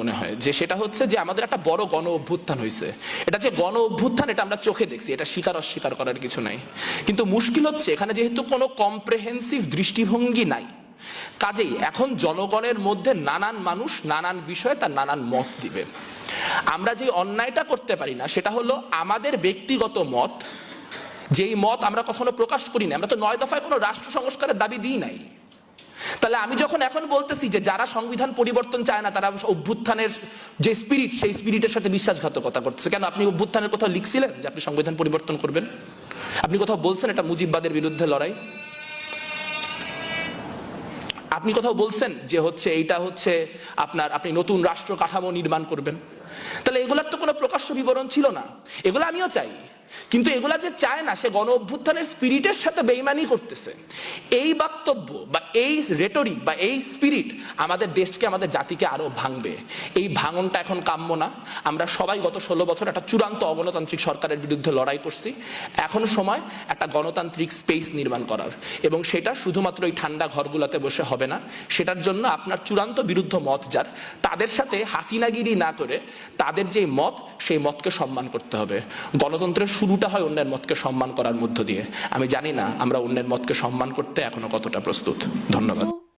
মনে হয় যে সেটা হচ্ছে যে আমাদের একটা বড় গণ অভ্যুত্থান হয়েছে। এটা যে গণ অভ্যুত্থান এটা আমরা চোখে দেখছি, এটা স্বীকার অস্বীকার করার কিছু নাই। কিন্তু মুশকিল হচ্ছে এখানে যেহেতু কোনো কম্প্রেহেন্সিভ দৃষ্টিভঙ্গি নাই, কাজেই এখন জনগণের মধ্যে নানান মানুষ নানান বিষয়ে তার নানান মত দিবে। আমরা যে অন্যায়টা করতে পারি না সেটা হলো আমাদের ব্যক্তিগত মত, যেই মত আমরা কখনো প্রকাশ করি না। আমরা তো 9 দফায় কোনো রাষ্ট্র সংস্কারের দাবি দিই নাই। তাহলে আমি যখন এখন বলতেছি যে যারা সংবিধান পরিবর্তন চায় না তারা অভ্যুত্থানের যে স্পিরিট সেই স্পিরিটের সাথে বিশ্বাসঘাতকতা করছে, কেন? আপনি অভ্যুত্থানের কোথাও লিখছিলেন যে আপনি সংবিধান পরিবর্তন করবেন? আপনি কোথাও বলছেন এটা মুজিববাদের বিরুদ্ধে লড়াই? আপনি কোথাও বলছেন যে হচ্ছে এইটা হচ্ছে আপনি নতুন রাষ্ট্র কাঠামো নির্মাণ করবেন? তাহলে এগুলার তো কোনো প্রকাশ্য বিবরণ ছিল না। এগুলো আমিও চাই, কিন্তু এগুলা যে চায় না সে গণ অভ্যুত্থানের স্পিরিটের সাথে বেইমানি করতেছে। এই বক্তব্য বা এই রেটরিক বা এই স্পিরিট আমাদের দেশকে আমাদের জাতিকে আরো ভাঙবে। এই ভাঙনটা এখন কাম্য না। আমরা সবাই গত 16 বছর একটা চূড়ান্ত অগণতান্ত্রিক সরকারের বিরুদ্ধে লড়াই করছি। এখন সময় একটা গণতান্ত্রিক স্পেস নির্মাণ করার, এবং সেটা শুধুমাত্র এই ঠান্ডা ঘরগুলোতে বসে হবে না। সেটার জন্য আপনার চূড়ান্ত বিরুদ্ধ মত যার, তাদের সাথে হাসিনাগিরি না করে তাদের যে মত সেই মতকে সম্মান করতে হবে। গণতন্ত্রের শুরুটা হয় অন্যের মতকে সম্মান করার মধ্য দিয়ে। আমি জানি না আমরা অন্যের মতকে সম্মান করতে এখনো কতটা প্রস্তুত। ধন্যবাদ।